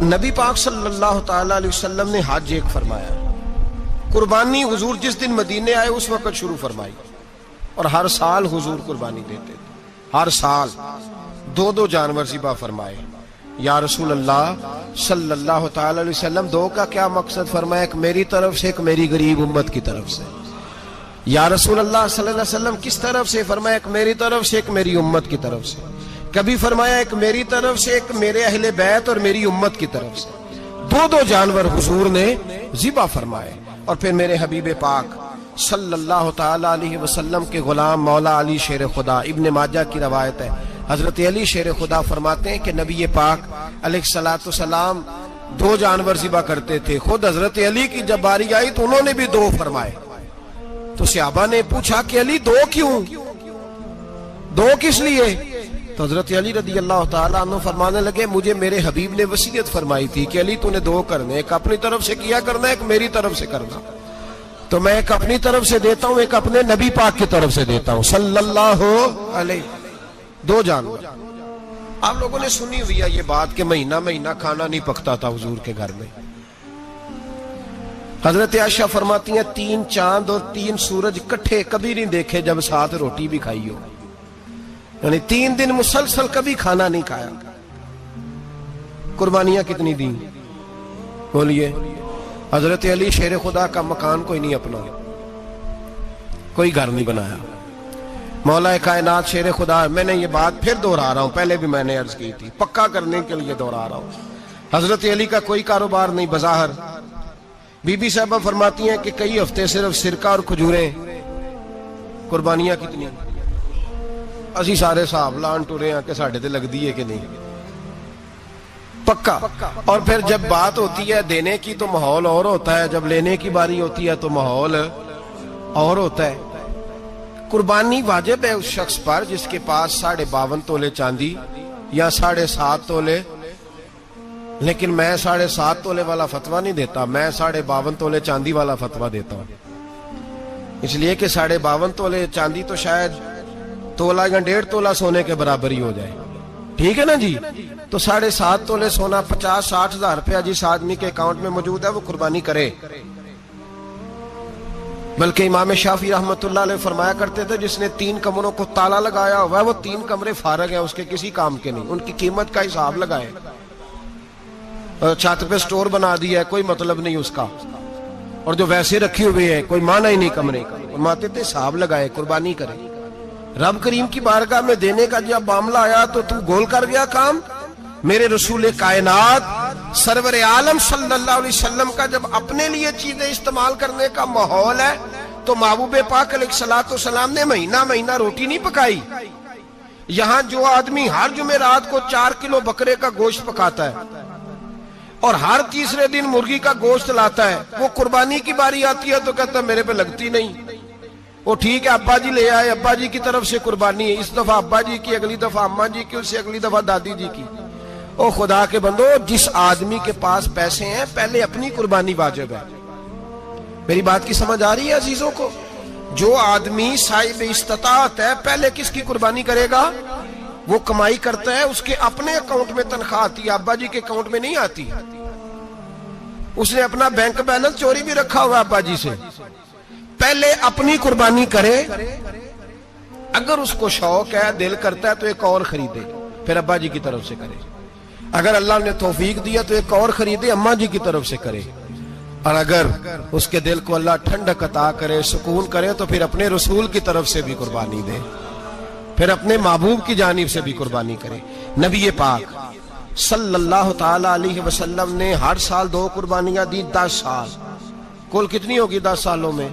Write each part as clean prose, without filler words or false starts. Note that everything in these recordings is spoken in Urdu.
نبی پاک صلی اللہ تعالی علیہ وسلم نے حج ایک فرمایا، قربانی حضور جس دن مدینے آئے اس وقت شروع فرمائی، اور ہر سال حضور قربانی دیتے تھے، ہر سال دو جانور ذبح فرمائے۔ یا رسول اللہ صلی اللہ تعالی علیہ وسلم، دو کا کیا مقصد فرمایا؟ ایک میری طرف سے، ایک میری غریب امت کی طرف سے۔ یا رسول اللہ صلی اللہ علیہ وسلم کس طرف سے فرمایا؟ ایک میری طرف سے، ایک میری امت کی طرف سے۔ کبھی فرمایا ایک میری طرف سے، ایک میرے اہل بیت اور میری امت کی طرف سے۔ دو جانور حضور نے ذبح فرمائے، اور پھر میرے حبیب پاک صلی اللہ تعالی علیہ وسلم کے غلام مولا علی شیر خدا، ابن ماجہ کی روایت ہے، حضرت علی شیر خدا فرماتے ہیں کہ نبی پاک علیہ الصلوۃ والسلام دو جانور ذبح کرتے تھے۔ خود حضرت علی کی جب باری آئی تو انہوں نے بھی دو فرمائے۔ تو صحابہ نے پوچھا کہ علی دو کیوں؟ دو کس لیے؟ تو حضرت علی رضی اللہ تعالیٰ عنہ فرمانے لگے، مجھے میرے حبیب نے وصیت فرمائی تھی کہ علی تو نے دو کرنے، ایک اپنی طرف سے کیا کرنا، ایک میری طرف سے کرنا۔ تو میں ایک اپنی طرف سے دیتا ہوں، ایک اپنے نبی پاک کی طرف سے دیتا ہوں صلی اللہ علیہ۔ دو جانور۔ آپ لوگوں نے سنی ہوئی ہے یہ بات کہ مہینہ کھانا نہیں پکتا تھا حضور کے گھر میں۔ حضرت عائشہ فرماتی ہیں 3 چاند اور 3 سورج کٹھے کبھی نہیں دیکھے جب ساتھ روٹی بھی کھائی ہو، یعنی 3 دن مسلسل کبھی کھانا نہیں کھایا۔ قربانیاں کتنی دیں بولیے؟ حضرت علی شیر خدا کا مکان کوئی نہیں اپنا، کوئی گھر نہیں بنایا۔ مولا کائنات شیر خدا، میں نے یہ بات پھر دوہرا رہا ہوں، پہلے بھی میں نے عرض کی تھی، پکا کرنے کے لیے دوہرا رہا ہوں۔ حضرت علی کا کوئی کاروبار نہیں بظاہر۔ بی بی صاحبہ فرماتی ہیں کہ کئی ہفتے صرف سرکہ اور کھجوریں۔ قربانیاں کتنی؟ اسی سارے صاحب لان ٹورے ہیں کہ ساڑھے تے لگ دیئے کہ نہیں، پکا۔ اور پھر جب بات ہوتی ہے دینے کی تو ماحول اور ہوتا ہے، جب لینے کی باری ہوتی ہے تو ماحول اور ہوتا ہے۔ قربانی واجب ہے اس شخص پر جس کے پاس 52.5 تولے چاندی یا 7.5 تولے، لیکن میں 7.5 تولے والا فتویٰ نہیں دیتا، میں 52.5 تولے چاندی والا فتویٰ دیتا ہوں، اس لیے کہ 52.5 تولے چاندی تو شاید تولہ یا 1.5 تولہ سونے کے برابر ہی ہو جائے، ٹھیک ہے نا جی؟ تو 7.5 تولے سونا 50-60 ہزار روپیہ جس آدمی کے اکاؤنٹ میں موجود ہے وہ قربانی کرے۔ بلکہ امام شافعی رحمۃ اللہ علیہ فرمایا کرتے تھے جس نے 3 کمروں کو تالا لگایا ہوا ہے وہ 3 کمرے فارغ ہیں، اس کے کسی کام کے نہیں، ان کی قیمت کا حساب لگائے۔ چھت پہ سٹور بنا دیا ہے، کوئی مطلب نہیں اس کا، اور جو ویسے رکھی ہوئے ہیں کوئی معنی ہی نہیں کمرے کا، فرماتے تھے حساب لگائے، قربانی کرے۔ رب کریم کی بارگاہ میں دینے کا جب معاملہ آیا تو گول کر گیا کام۔ میرے رسول کائنات سرور عالم صلی اللہ علیہ وسلم کا جب اپنے لیے چیزیں استعمال کرنے کا ماحول ہے تو محبوب پاک علیہ الصلوۃ والسلام نے مہینہ روٹی نہیں پکائی۔ یہاں جو آدمی ہر جمعرات کو 4 کلو بکرے کا گوشت پکاتا ہے اور ہر تیسرے دن مرغی کا گوشت لاتا ہے، وہ قربانی کی باری آتی ہے تو کہتا ہے میرے پہ لگتی نہیں۔ وہ ٹھیک ہے ابا جی لے آئے، ابا جی کی طرف سے قربانی ہے، اس دفعہ ابا جی کی، اگلی دفعہ اماں جی کی، اس سے اگلی دفعہ دادی جی کی۔ او خدا کے بندو، جس آدمی کے پاس پیسے ہیں پہلے اپنی قربانی واجب ہے۔ میری بات کی سمجھ آ رہی ہے عزیزوں کو؟ جو آدمی صاحب استطاعت ہے پہلے کس کی قربانی کرے گا؟ وہ کمائی کرتا ہے، اس کے اپنے اکاؤنٹ میں تنخواہ آتی ہے، ابا جی کے اکاؤنٹ میں نہیں آتی۔ اس نے اپنا بینک بیلنس چوری بھی رکھا ہوا ابا جی سے۔ پہلے اپنی قربانی کرے، اگر اس کو شوق ہے، دل کرتا ہے تو ایک اور خریدے، پھر ابا جی کی طرف سے کرے۔ اگر اللہ نے توفیق دیا تو ایک اور خریدے، اماں جی کی طرف سے کرے، اور اگر اس کے دل کو اللہ ٹھنڈک عطا کرے، سکون کرے، تو پھر اپنے رسول کی طرف سے بھی قربانی دے، پھر اپنے محبوب کی جانب سے بھی قربانی کرے۔ نبی پاک صلی اللہ تعالی علیہ وسلم نے ہر سال 2 قربانیاں دی، 10 سال، کل کتنی ہوگی 10 سالوں میں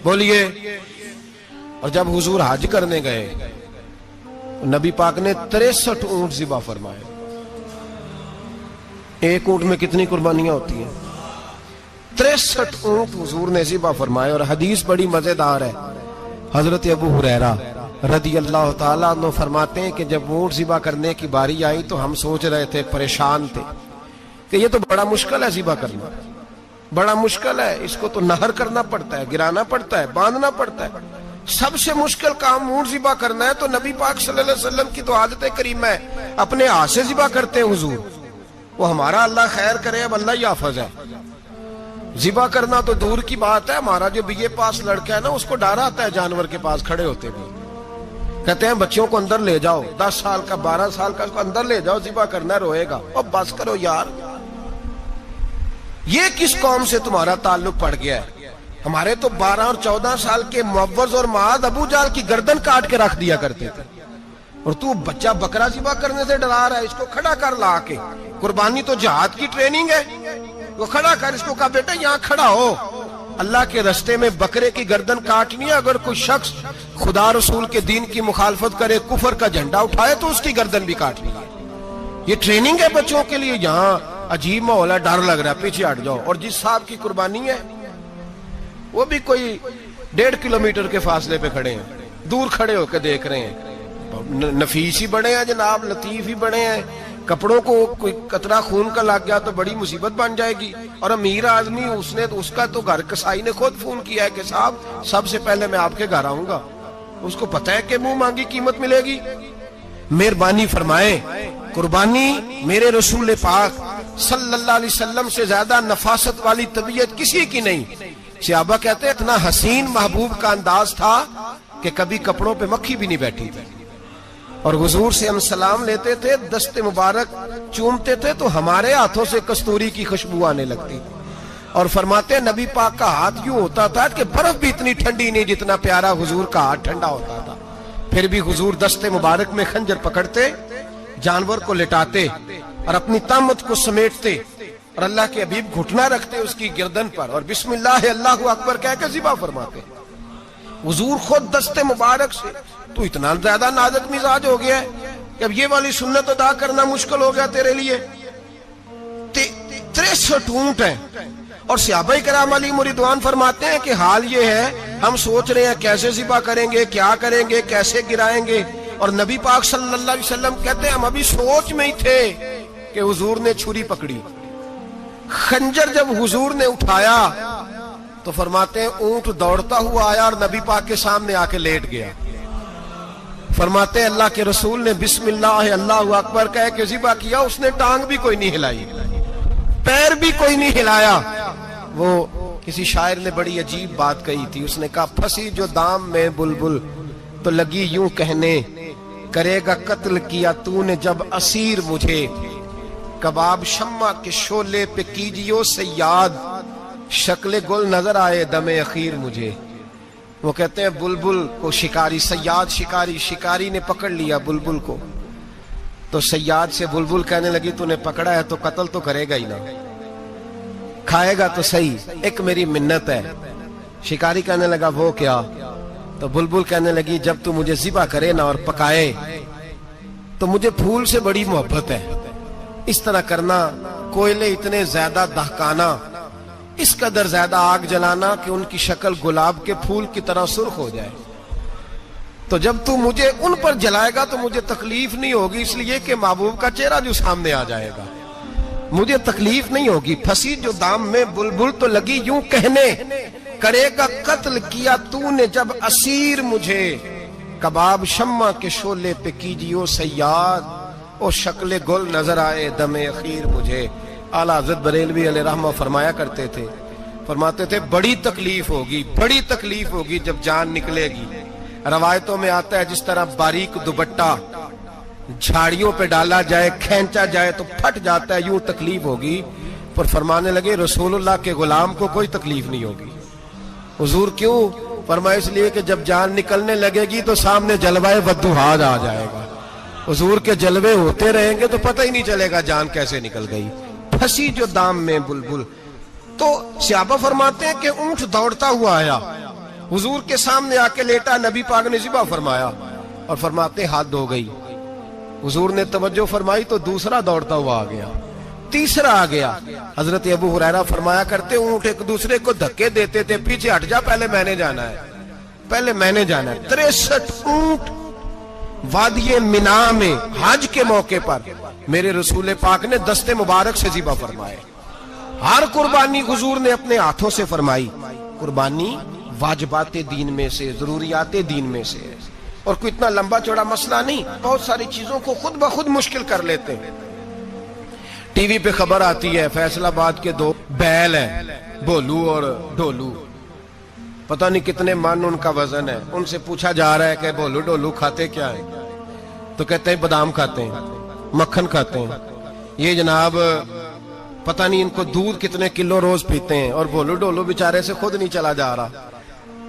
بولیے؟ اور جب حضور حج کرنے گئے نبی پاک نے 63 اونٹ ذبح فرمائے۔ ایک اونٹ میں کتنی قربانیاں ہوتی ہیں؟ 63 اونٹ حضور نے ذبح فرمائے۔ اور حدیث بڑی مزیدار ہے، حضرت ابو ہریرہ رضی اللہ تعالیٰ عنہ فرماتے ہیں کہ جب اونٹ ذبح کرنے کی باری آئی تو ہم سوچ رہے تھے، پریشان تھے کہ یہ تو بڑا مشکل ہے ذبح کرنا، بڑا مشکل ہے، اس کو تو نہر کرنا پڑتا ہے، گرانا پڑتا ہے، باندھنا پڑتا ہے، سب سے مشکل کام اونٹ ذبح کرنا ہے۔ تو نبی پاک صلی اللہ علیہ وسلم کی تو عادت کریم ہے، اپنے ہاتھ سے ذبح کرتے ہیں حضور۔ وہ ہمارا اللہ خیر کرے، اب اللہ ہی حافظ ہے. ذبح کرنا تو دور کی بات ہے، ہمارا جو بی اے پاس لڑکا ہے نا اس کو ڈر آتا ہے جانور کے پاس کھڑے ہوتے بھی. کہتے ہیں بچوں کو اندر لے جاؤ، 10 سال کا 12 سال کا اس کو اندر لے جاؤ، ذبح کرنا روئے گا. اب بس کرو یار، یہ کس قوم سے تمہارا تعلق پڑ گیا ہے؟ ہمارے تو 12 اور 14 سال کے معوذ اور معاذ ابو جہل کی گردن کاٹ کے رکھ دیا کرتے تھے، اور تو بچہ بکرا ذبح کرنے سے ڈرا رہا ہے. اس کو کھڑا کر لا کے، قربانی تو جہاد کی ٹریننگ ہے، وہ کھڑا کر، اس کو کہا بیٹا یہاں کھڑا ہو، اللہ کے رستے میں بکرے کی گردن کاٹنی ہے. اگر کوئی شخص خدا رسول کے دین کی مخالفت کرے، کفر کا جھنڈا اٹھائے تو اس کی گردن بھی کاٹنی ہے. یہ ٹریننگ ہے بچوں کے لیے. یہاں عجیب ماحول ہے، ڈر لگ رہا ہے، پیچھے ہٹ جاؤ. اور جس صاحب کی قربانی ہے وہ بھی کوئی 1.5 کلومیٹر کے فاصلے پہ کھڑے ہیں، دور کھڑے ہو کے دیکھ رہے ہیں. نفیس ہی بڑے ہیں جناب، لطیف ہی بڑے ہیں. کپڑوں کو کوئی قطرہ خون کا لگ گیا تو بڑی مصیبت بن جائے گی. اور امیر آدمی اس کا تو گھر کسائی نے خود فون کیا ہے کہ صاحب سب سے پہلے میں آپ کے گھر آؤں گا. اس کو پتہ ہے کہ منہ مانگی قیمت ملے گی. مہربانی فرمائے، قربانی میرے رسول پاک صلی اللہ علیہ وسلم سے زیادہ نفاست والی طبیعت کسی کی نہیں. صحابہ کہتے ہیں اتنا حسین محبوب کا انداز تھا کہ کبھی کپڑوں پہ مکھی بھی نہیں بیٹھی تھی. اور حضور سے ہم سلام لیتے تھے، دست مبارک چومتے تھے تو ہمارے ہاتھوں سے کستوری کی خوشبو آنے لگتی تھی. اور فرماتے ہیں نبی پاک کا ہاتھ یوں ہوتا تھا کہ برف بھی اتنی ٹھنڈی نہیں جتنا پیارا حضور کا ہاتھ ٹھنڈا ہوتا تھا. پھر بھی حضور دست مبارک میں خنجر پکڑتے، جانور کو لٹاتے اور اپنی طامت کو سمیٹتے، اور اللہ کے حبیب گھٹنا رکھتے اس کی گردن پر اور بسم اللہ اللہ اکبر کہہ کے ذبح فرماتے. حضور خود دست مبارک سے. تو اتنا زیادہ نازک مزاج ہو گیا ہے کہ اب یہ والی سنت ادا کرنا مشکل ہو گیا تیرے لیے. 63 اونٹ ہیں. اور صحابہ کرام علیہم رضوان فرماتے ہیں کہ حال یہ ہے ہم سوچ رہے ہیں کیسے ذبح کریں گے، کیا کریں گے، کیسے گرائیں گے. اور نبی پاک صلی اللہ علیہ وسلم کہتے ہیں ہم ابھی سوچ میں ہی تھے کہ حضور نے چھری پکڑی. خنجر جب حضور نے اٹھایا تو فرماتے ہیں اونٹ دوڑتا ہوا آیا اور نبی پاک کے سامنے آ کے لیٹ گیا. فرماتے ہیں اللہ کے رسول نے بسم اللہ اللہ اکبر کہہ کے ذبح کیا. اس نے ٹانگ بھی کوئی نہیں ہلائی، پیر بھی کوئی نہیں ہلایا. وہ کسی شاعر نے بڑی عجیب بات کہی تھی. اس نے کہا پھنسی جو دام میں بلبل تو لگی یوں کہنے، کرے گا قتل کیا تو نے جب اسیر مجھے، کباب شمع کے شولے پہ کیجیو سیاد، شکل گل نظر آئے دم اخیر مجھے. وہ کہتے ہیں بلبل کو شکاری، سیاد شکاری نے پکڑ لیا بلبل کو، تو سیاد سے بلبل کہنے لگی تو نے پکڑا ہے تو قتل تو کرے گا ہی نا، کھائے گا تو صحیح، ایک میری منت ہے. شکاری کہنے لگا وہ کیا؟ تو بلبل کہنے لگی جب تو مجھے ذبح کرے نا اور پکائے تو مجھے پھول سے بڑی محبت ہے. اس طرح کرنا، کوئلے اتنے زیادہ دہکانا، اس قدر زیادہ آگ جلانا کہ ان کی شکل گلاب کے پھول کی طرح سرخ ہو جائے. تو جب تو مجھے ان پر جلائے گا تو مجھے تکلیف نہیں ہوگی، اس لیے کہ محبوب کا چہرہ جو سامنے آ جائے گا مجھے تکلیف نہیں ہوگی. پھنسی جو دام میں بلبل تو لگی یوں کہنے، کرے گا قتل کیا تو نے جب اسیر مجھے، کباب شمع کے شولے پہ کیجیو سیاد، او شکل گل نظر آئے دم اخیر مجھے. اعلیٰ حضرت بریلوی علیہ رحمہ فرمایا کرتے تھے، فرماتے تھے بڑی تکلیف ہوگی جب جان نکلے گی. روایتوں میں آتا ہے جس طرح باریک دوپٹہ جھاڑیوں پہ ڈالا جائے، کھینچا جائے تو پھٹ جاتا ہے، یوں تکلیف ہوگی. پر فرمانے لگے رسول اللہ کے غلام کو کوئی تکلیف نہیں ہوگی. حضور کیوں؟ فرمایا اس لیے کہ جب جان نکلنے لگے گی تو سامنے جلوہ ودوحات آ جائے گا. حضور کے جلوے ہوتے رہیں گے تو پتہ ہی نہیں چلے گا جان کیسے نکل گئی. پھنسی جو دام میں بلبل. تو صحابہ فرماتے ہیں کہ اونٹ دوڑتا ہوا آیا، حضور کے سامنے آ کے لیٹا، نبی پاک نے ذبح فرمایا اور فرماتے حد ہو گئی. حضور نے توجہ فرمائی تو دوسرا دوڑتا ہوا آ گیا، تیسرا آ گیا. حضرت ابو ہریرہ فرمایا کرتے اونٹ ایک دوسرے کو دھکے دیتے تھے، پیچھے ہٹ جا، پہلے میں نے جانا ہے. 63 اونٹ وادی منا میں حج کے موقع پر میرے رسول پاک نے دست مبارک سے ذبح فرمائے. ہر قربانی حضور نے اپنے ہاتھوں سے فرمائی. قربانی واجبات دین میں سے، ضروریات دین میں سے، اور کوئی اتنا لمبا چوڑا مسئلہ نہیں. بہت ساری چیزوں کو خود بخود مشکل کر لیتے ہیں. ٹی وی پہ خبر آتی ہے فیصل آباد کے 2 بیل ہیں، بھولو اور ڈھولو، پتہ نہیں کتنے من ان کا وزن ہے. ان سے پوچھا جا رہا ہے کہ بھولو ڈھولو کھاتے کیا ہیں؟ تو کہتے ہیں بادام کھاتے ہیں، مکھن کھاتے ہیں. یہ جناب پتہ نہیں ان کو دودھ کتنے کلو روز پیتے ہیں، اور بھولو ڈھولو بیچارے سے خود نہیں چلا جا رہا،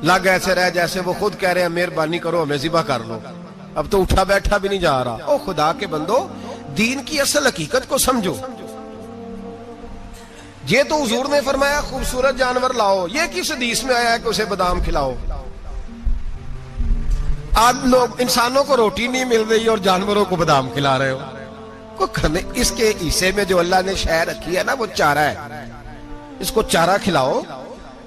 لگ ایسے رہ جیسے وہ خود کہہ رہے ہیں مہربانی کرو ہمیں ذبح کر لو، اب تو اٹھا بیٹھا بھی نہیں جا رہا. او خدا کے بندو، دین کی اصل حقیقت کو سمجھو. یہ تو حضور نے فرمایا خوبصورت جانور لاؤ، یہ کس حدیث میں آیا ہے کہ اسے بادام کھلاؤ؟ آج لوگ انسانوں کو روٹی نہیں مل رہی اور جانوروں کو بادام کھلا رہے ہو. اس کے حصے میں جو اللہ نے شے رکھی ہے نا وہ چارہ ہے، اس کو چارہ کھلاؤ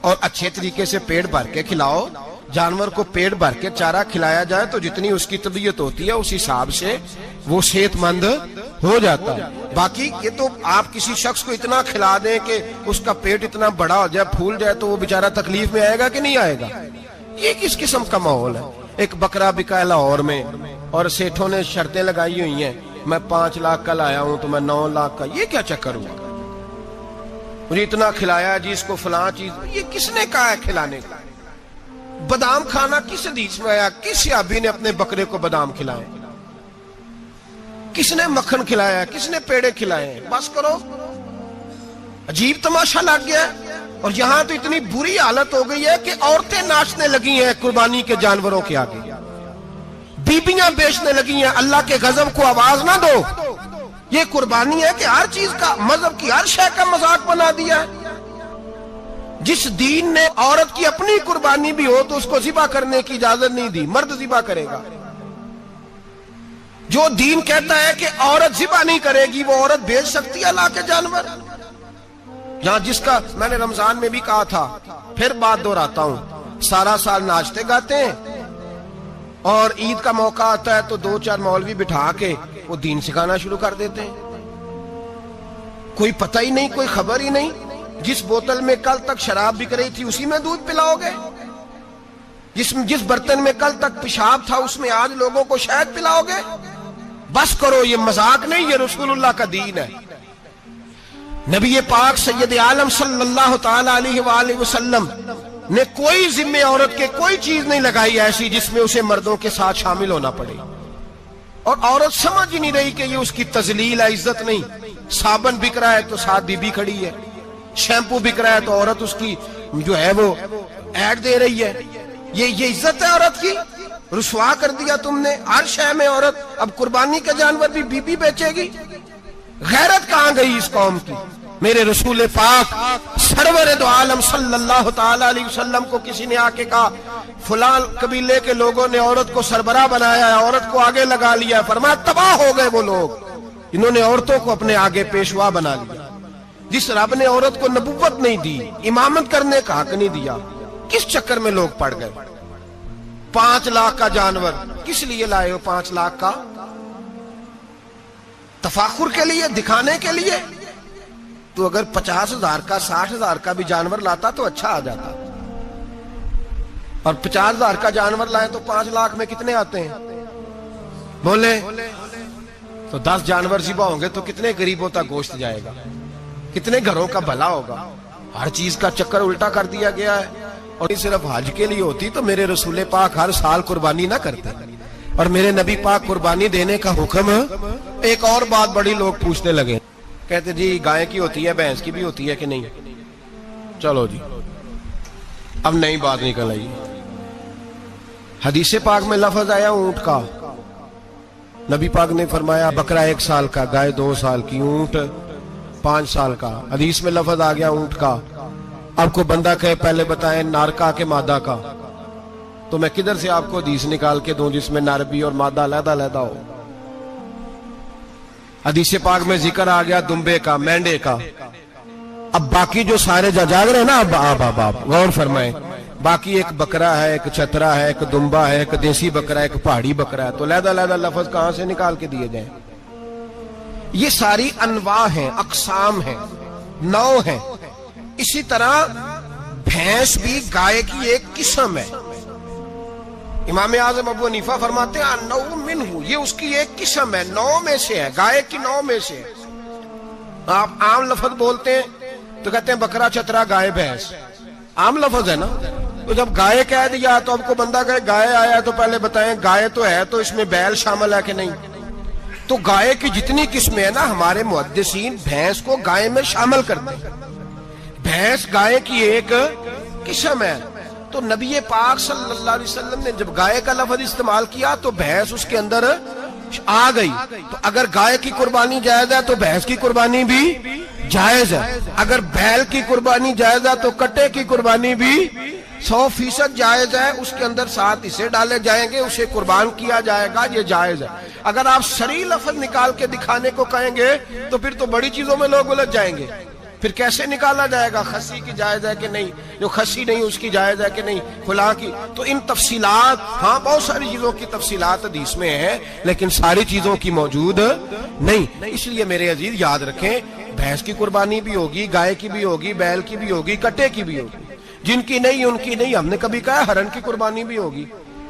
اور اچھے طریقے سے پیٹ بھر کے کھلاؤ. جانور کو پیٹ بھر کے چارہ کھلایا جائے تو جتنی اس کی طبیعت ہوتی ہے اس حساب سے وہ صحت مند ہو جاتا ہے. باقی یہ تو آپ کسی شخص کو اتنا کھلا دیں کہ اس کا پیٹ اتنا بڑا ہو جائے، پھول جائے، تو وہ بیچارہ تکلیف میں آئے گا کہ نہیں آئے گا؟ یہ کس قسم کا ماحول ہے؟ ایک بکرا بکا ہے لاہور میں اور سیٹھوں نے شرطیں لگائی ہوئی ہیں، میں 5 لاکھ کا لایا ہوں تو میں 9 لاکھ کا. یہ کیا چکر ہوا؟ مجھے اتنا کھلایا جی اس کو فلاں چیز. یہ کس نے کہا ہے کھلانے کا؟ بادام کھانا کس حدیث میں آیا؟ کس صحابی نے اپنے بکرے کو بادام کھلائے؟ کس نے مکھن کھلایا؟ کس نے پیڑے کھلائے؟ بس کرو، عجیب تماشا لگ گیا ہے. اور یہاں تو اتنی بری حالت ہو گئی ہے کہ عورتیں ناچنے لگی ہیں قربانی کے جانوروں کے آگے، بیبیاں بیچنے لگی ہیں. اللہ کے غضب کو آواز نہ دو. یہ قربانی ہے کہ ہر چیز کا، مذہب کی ہر شے کا مذاق بنا دیا ہے. جس دین نے عورت کی اپنی قربانی بھی ہو تو اس کو ذبح کرنے کی اجازت نہیں دی، مرد ذبح کرے گا. جو دین کہتا ہے کہ عورت ذبح نہیں کرے گی، وہ عورت بیچ سکتی ہے اللہ کے جانور؟ یہاں جس کا میں نے رمضان میں بھی کہا تھا، پھر بات دہراتا ہوں، سارا سال ناچتے گاتے ہیں اور عید کا موقع آتا ہے تو 2-4 مولوی بٹھا کے وہ دین سکھانا شروع کر دیتے ہیں. کوئی پتہ ہی نہیں، کوئی خبر ہی نہیں. جس بوتل میں کل تک شراب بک رہی تھی اسی میں دودھ پلاؤ گے؟ جس برتن میں کل تک پیشاب تھا اس میں آج لوگوں کو شہد پلاؤ گے؟ بس کرو، یہ مذاق نہیں، یہ رسول اللہ کا دین ہے. نبی پاک سید عالم صلی اللہ تعالی علیہ وآلہ وسلم نے کوئی ذمہ عورت کے کوئی چیز نہیں لگائی ایسی جس میں اسے مردوں کے ساتھ شامل ہونا پڑے. اور عورت سمجھ ہی نہیں رہی کہ یہ اس کی تذلیل ہے، عزت نہیں. صابن بک رہا ہے تو ساتھ بی بی کھڑی ہے، شیمپو بک رہا ہے تو عورت اس کی جو ہے وہ ایڈ دے رہی ہے. یہ عزت ہے عورت کی؟ رسوا کر دیا تم نے ہر شے میں عورت. اب قربانی کا جانور بھی بی بی بیچے گی؟ غیرت کہاں گئی اس قوم کی؟ میرے رسول پاک سرور دو عالم صلی اللہ تعالی علیہ وسلم کو کسی نے آ کے کہا فلاں قبیلے کے لوگوں نے عورت کو سربراہ بنایا ہے، عورت کو آگے لگا لیا ہے. فرمایا تباہ ہو گئے وہ لوگ، انہوں نے عورتوں کو اپنے آگے پیشوا بنا لیا. جس رب نے عورت کو نبوت نہیں دی، امامت کرنے کا حق نہیں دیا، کس چکر میں لوگ پڑ گئے؟ 5 لاکھ کا جانور کس لیے لائے ہو؟ 5 لاکھ کا تفاخر کے لیے، دکھانے کے لیے؟ تو اگر 50,000 کا 60,000 کا بھی جانور لاتا تو اچھا آ جاتا. اور 50,000 کا جانور لائے تو 5 لاکھ میں کتنے آتے ہیں؟ بولے تو 10 جانور ذبح ہوں گے تو کتنے غریبوں تک گوشت جائے گا، کتنے گھروں کا بھلا ہوگا. ہر چیز کا چکر الٹا کر دیا گیا ہے. اور یہ صرف حج کے لیے ہوتی تو میرے رسول پاک ہر سال قربانی نہ کرتے، اور میرے نبی پاک قربانی دینے کا حکم. ایک اور بات بڑی لوگ پوچھنے لگے، کہتے جی گائے کی ہوتی ہے، بھینس کی بھی ہوتی ہے کہ نہیں؟ چلو جی اب نئی بات نکل آئی. حدیث پاک میں لفظ آیا اونٹ کا، نبی پاک نے فرمایا بکرا 1 سال کا، گائے 2 سال کی، اونٹ 5 سال کا. حدیث میں لفظ آ گیا اونٹ کا. آپ کو بندہ کہے پہلے بتائیں نر کا کہ مادہ کا، تو میں کدھر سے آپ کو حدیث نکال کے دوں جس میں نر بھی اور مادہ علیحدہ علیحدہ ہو؟ حدیث پاک میں ذکر آ گیا دمبے کا، مینڈے کا. اب باقی جو سارے جاگ رہے ہیں نا، اب غور فرمائیں، باقی ایک بکرا ہے، ایک چترا ہے، ایک دمبا ہے، ایک دیسی بکرا ہے، ایک پہاڑی بکرا ہے، تو علیحدہ علیحدہ لفظ کہاں سے نکال کے دیے جائیں؟ یہ ساری انواع ہیں، اقسام ہیں، نوع ہیں. اسی طرح بھینس بھی گائے کی ایک قسم ہے. امام اعظم ابو حنیفہ فرماتے ہیں نوع منہ، یہ اس کی ایک قسم ہے، نوع میں سے ہے، گائے کی نوع میں سے. آپ عام لفظ بولتے ہیں تو کہتے ہیں بکرا چترا گائے بھینس، عام لفظ ہے نا. تو جب گائے کہہ دیا تو اب کو بندہ کہے گائے آیا تو پہلے بتائیں گائے تو ہے تو اس میں بیل شامل ہے کہ نہیں. تو گائے کی جتنی قسمیں ہیں نا ہمارے محدثین بھینس کو گائے میں شامل کرتے ہیں. بھینس گائے کی ایک قسم ہے. تو نبی پاک صلی اللہ علیہ وسلم نے جب گائے کا لفظ استعمال کیا تو بھینس اس کے اندر آ گئی. تو اگر گائے کی قربانی جائز ہے تو بھینس کی قربانی بھی جائز ہے. اگر بیل کی قربانی جائز ہے تو کٹے کی قربانی بھی 100% جائز ہے. اس کے اندر 7 حصے ڈالے جائیں گے، اسے قربان کیا جائے گا، یہ جائز ہے. اگر آپ صریح لفظ نکال کے دکھانے کو کہیں گے تو پھر تو بڑی چیزوں میں لوگ الجھ جائیں گے. پھر کیسے نکالا جائے گا خسی کی جائز ہے کہ نہیں، جو خسی نہیں اس کی جائز ہے کہ نہیں، فلاں کی. تو ان تفصیلات، ہاں بہت ساری چیزوں کی تفصیلات حدیث میں ہیں لیکن ساری چیزوں کی موجود نہیں. اس لیے میرے عزیز یاد رکھیں، بھینس کی قربانی بھی ہوگی، گائے کی بھی ہوگی، بیل کی بھی ہوگی، کٹے کی بھی ہوگی. جن کی نہیں ان کی نہیں. ہم نے کبھی کہا ہرن کی قربانی بھی ہوگی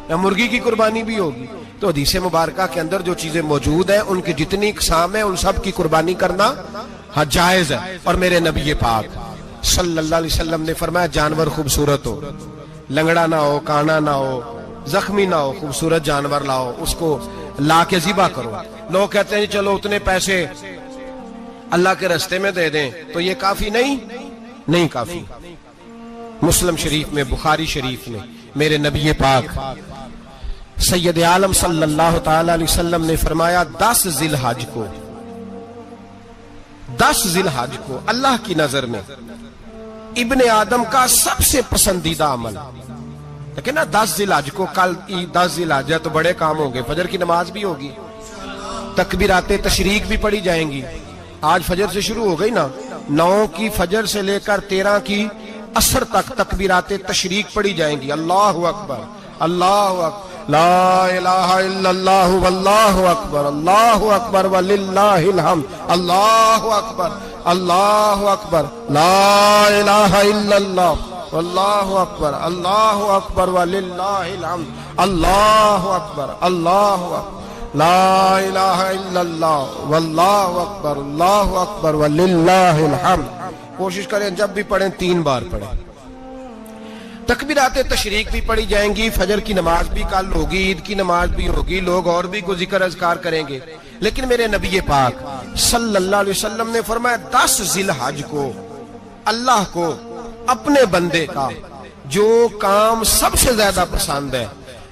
یا مرغی کی قربانی بھی ہوگی. تو حدیث مبارکہ کے اندر جو چیزیں موجود ہیں ان کی جتنی اقسام ہیں ان سب کی قربانی کرنا ہاں جائز ہے. اور میرے نبی پاک صلی اللہ علیہ وسلم نے فرمایا جانور خوبصورت ہو، لنگڑا نہ ہو، کانا نہ ہو، زخمی نہ ہو، خوبصورت جانور لاؤ، اس کو لا کے ذبح کرو. لوگ کہتے ہیں چلو اتنے پیسے اللہ کے راستے میں دے دیں تو یہ کافی نہیں کافی. مسلم شریف میں، بخاری شریف میں میرے نبی پاک سید عالم صلی اللہ تعالی علیہ وسلم نے فرمایا 10 ذی الحج کو اللہ کی نظر میں ابن آدم کا سب سے پسندیدہ عمل. لیکن نا 10 ذی الحج کو، کل 10 ذی الحج ہے تو بڑے کام ہوں گے. فجر کی نماز بھی ہوگی، تکبیرات تشریق بھی پڑھی جائیں گی. آج فجر سے شروع ہو گئی نا، 9 کی فجر سے لے کر 13 کی عصر تک تکبیرات تشریق پڑھی جائیں گی. اللہ اکبر، اللہ اکبر، لا الہ الا اللہ واللہ اکبر، اللہ اکبر وللہ الحمد، اللہ اکبر، اللہ اکبر، لا الہ الا اللہ واللہ اکبر، اللہ اکبر وللہ الحمد، اللہ اکبر، اللہ اکبر، لا الہ الا اللہ واللہ اکبر، اللہ اکبر وللہ الحمد. کوشش کریں جب بھی پڑھیں 3 بار پڑھیں. تکبیرات تشریق بھی پڑھی جائیں گی. فجر کی نماز بھی کل ہوگی، عید کی نماز بھی ہوگی، لوگ اور بھی کوئی ذکر اذکار کریں گے. لیکن میرے نبی پاک صلی اللہ علیہ وسلم نے فرمایا 10 ذی الحج کو اللہ کو اپنے بندے کا جو کام سب سے زیادہ پسند ہے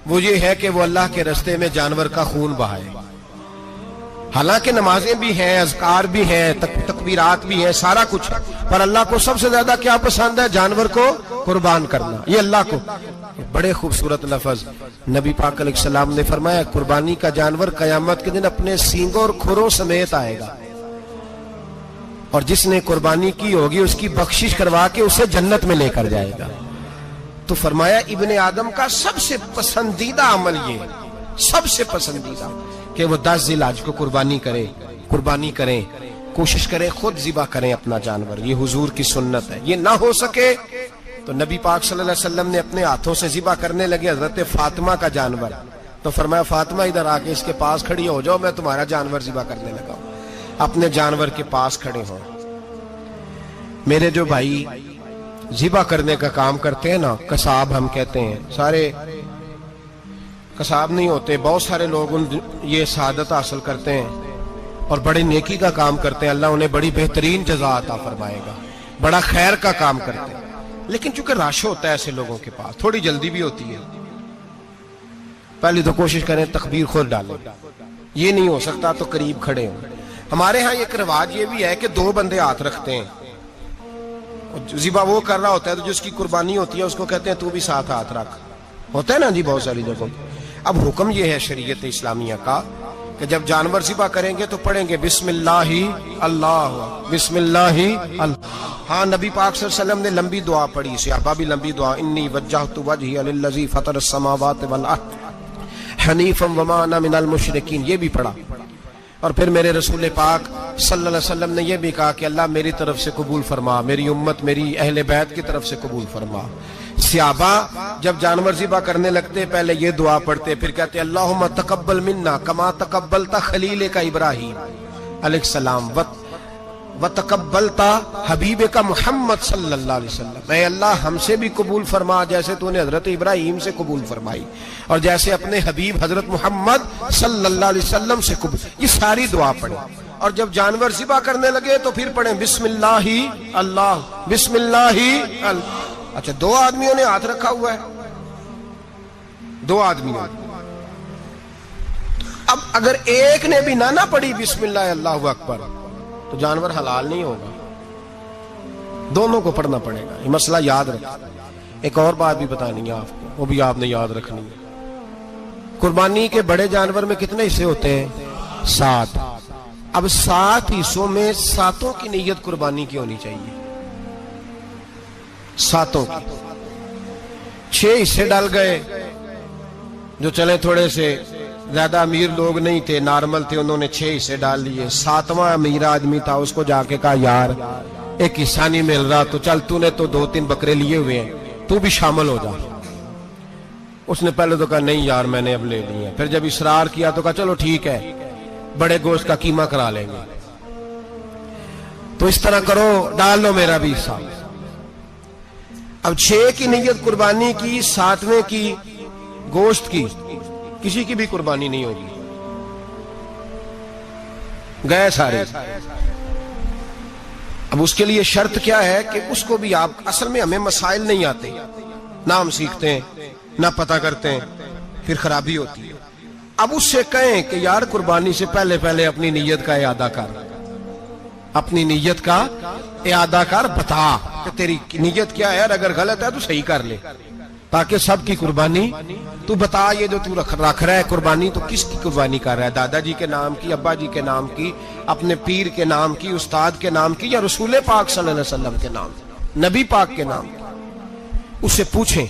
وہ یہ ہے کہ وہ اللہ کے راستے میں جانور کا خون بہائے. حالانکہ نمازیں بھی ہیں، اذکار بھی ہیں، تکبیرات بھی ہیں، سارا کچھ ہے، پر اللہ کو سب سے زیادہ کیا پسند ہے؟ جانور کو قربان کرنا. یہ اللہ کو بڑے خوبصورت لفظ نبی پاک علیہ السلام نے فرمایا قربانی کا جانور قیامت کے دن اپنے سینگوں اور کھروں سمیت آئے گا، اور جس نے قربانی کی ہوگی اس کی بخشش کروا کے اسے جنت میں لے کر جائے گا. تو فرمایا ابن آدم کا سب سے پسندیدہ عمل یہ، سب سے پسندیدہ، کہ وہ 10 ذی الحج کو قربانی کریں، کوشش کریں خود ذبح کریں اپنا جانور. یہ حضور کی سنت ہے. یہ نہ ہو سکے تو نبی پاک صلی اللہ علیہ وسلم نے اپنے ہاتھوں سے ذبح کرنے لگے حضرت فاطمہ کا جانور. تو فرمایا فاطمہ ادھر آ کے اس کے پاس کھڑی ہو جاؤ، میں تمہارا جانور ذبح کرنے لگا ہوں. اپنے جانور کے پاس کھڑے ہوں. میرے جو بھائی ذبح کرنے کا کام کرتے ہیں نا، قصاب ہم کہتے ہیں، سارے قصاب نہیں ہوتے، بہت سارے لوگ یہ سعادت حاصل کرتے ہیں اور بڑی نیکی کا کام کرتے ہیں. اللہ انہیں بڑی بہترین جزا عطا فرمائے گا، بڑا خیر کا کام کرتے ہیں. لیکن چونکہ رش ہوتا ہے ایسے لوگوں کے پاس، تھوڑی جلدی بھی ہوتی ہے. پہلی تو کوشش کریں تکبیر خود ڈالیں، یہ نہیں ہو سکتا تو قریب کھڑے ہوں. ہمارے ہاں ایک رواج یہ بھی ہے کہ 2 بندے ہاتھ رکھتے ہیں. ذبح وہ کر رہا ہوتا ہے تو جس کی قربانی ہوتی ہے اس کو کہتے ہیں تو بھی ساتھ ہاتھ رکھ. ہوتا ہے نا جی بہت ساری جگہوں. اب حکم یہ ہے شریعت اسلامیہ کا کہ جب جانور ذبح کریں گے تو پڑھیں گے بسم اللہ اللہ، بسم اللہ اللہ. ہاں نبی پاک صلی اللہ علیہ وسلم نے لمبی دعا پڑھی، صحابہ بھی لمبی دعا، انی وجہت وجہی للذی فطر السماوات والارض حنیفا وما انا من المشرکین، یہ بھی پڑھا. اور پھر میرے رسول پاک صلی اللہ علیہ وسلم نے یہ بھی کہا کہ اللہ میری طرف سے قبول فرما، میری امت، میری اہل بیت کی طرف سے قبول فرما. صحابہ جب جانور ذبح کرنے لگتے پہلے یہ دعا پڑھتے، پھر کہتے اللہم تقبل منا کما تقبلت خلیلک ابراہیم علیہ السلام وتقبلتا حبیب کا محمد صلی اللہ علیہ وسلم، اے اللہ ہم سے بھی قبول فرما جیسے تو نے حضرت ابراہیم سے قبول فرمائی اور جیسے اپنے حبیب حضرت محمد صلی اللہ علیہ وسلم سے قبول. یہ ساری دعا پڑھیں اور جب جانور ذبح کرنے لگے تو پھر پڑھیں بسم اللہ اللہ بسم اللہ اللہ. اچھا 2 آدمیوں نے ہاتھ رکھا ہوا ہے، 2 آدمیوں. اب اگر ایک نے بھی نہ پڑھی بسم اللہ اللہ اکبر تو جانور حلال نہیں ہوگا، دونوں کو پڑھنا پڑے گا. یہ مسئلہ یاد رکھیں. ایک اور بات بھی بتانی ہے آپ کو، وہ بھی آپ نے یاد رکھنی ہے. قربانی کے بڑے جانور میں کتنے حصے ہوتے ہیں؟ 7. اب 7 حصوں میں 7 کی نیت قربانی کی ہونی چاہیے. 7 کی 6 حصے ڈال گئے، جو چلے تھوڑے سے زیادہ امیر لوگ نہیں تھے، نارمل تھے، انہوں نے 6 حصے ڈال لیے. 7واں امیر آدمی تھا، اس کو جا کے کہا یار ایک حصہ نہیں مل رہا تو چل تو نے تو 2-3 بکرے لیے ہوئے ہیں تو بھی شامل ہو جا. اس نے پہلے تو کہا نہیں یار میں نے اب لے لیے. پھر جب اصرار کیا تو کہا چلو ٹھیک ہے بڑے گوشت کا قیمہ کرا لیں گے. تو اس طرح کرو ڈال لو میرا بھی حصہ. اب 6 کی نیت قربانی کی، 7ویں کی گوشت کی، کسی کی بھی قربانی نہیں ہوگی، گئے سارے. اب اس کے لیے شرط کیا ہے کہ اس کو بھی آپ، اصل میں ہمیں مسائل نہیں آتے، نہ ہم سیکھتے ہیں نہ پتہ کرتے ہیں، پھر خرابی ہوتی ہے. اب اس سے کہیں کہ یار قربانی سے پہلے اپنی نیت کا اعادہ کر، اپنی نیت کا اعادہ کر، بتا کہ تیری نیت کیا ہے، اگر غلط ہے تو صحیح کر لے تاکہ سب کی قربانی تو بتا. یہ جو تو رکھ رہا ہے قربانی تو کس کی قربانی کر رہا ہے؟ دادا جی کے نام کی، ابا جی کے نام کی، اپنے پیر کے نام کی، استاد کے نام کی، یا رسول پاک صلی اللہ علیہ وسلم کے نام، نبی پاک کے نام کی؟ اس سے پوچھیں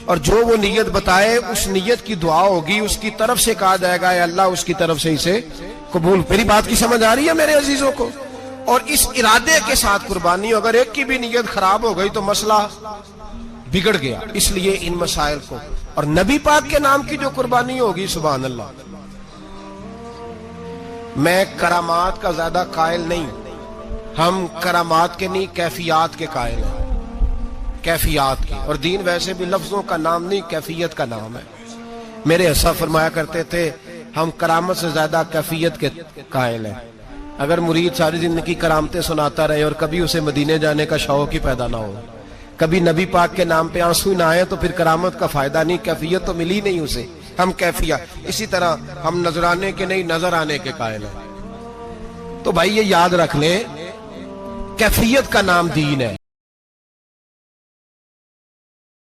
اور جو وہ نیت بتائے اس نیت کی دعا ہوگی، اس کی طرف سے کہا جائے گا اے اللہ اس کی طرف سے اسے قبول. میری بات کی سمجھ آ رہی ہے میرے عزیزوں کو؟ اور اس ارادے کے ساتھ قربانی، اگر ایک کی بھی نیت خراب ہو گئی تو مسئلہ بگڑ گیا. اس لیے ان مسائل کو، اور نبی پاک کے نام کی جو قربانی ہوگی سبحان اللہ. میں کرامات کا زیادہ قائل نہیں، ہم کرامات کے نہیں کیفیات کے قائل ہیں، کیفیات کی. اور دین ویسے بھی لفظوں کا نام نہیں کیفیت کا نام ہے. میرے حساب فرمایا کرتے تھے ہم کرامت سے زیادہ کیفیت کے قائل ہیں. اگر مرید ساری زندگی کرامتیں سناتا رہے اور کبھی اسے مدینے جانے کا شوق ہی پیدا نہ ہو، کبھی نبی پاک کے نام پہ آنسو نہ آئے تو پھر کرامت کا فائدہ نہیں، کیفیت تو ملی نہیں اسے. ہم کیفیت، اسی طرح ہم نظرانے کے نہیں نظر آنے کے قائل ہیں. تو بھائی یہ یاد رکھ لیں کیفیت کا نام دین ہے.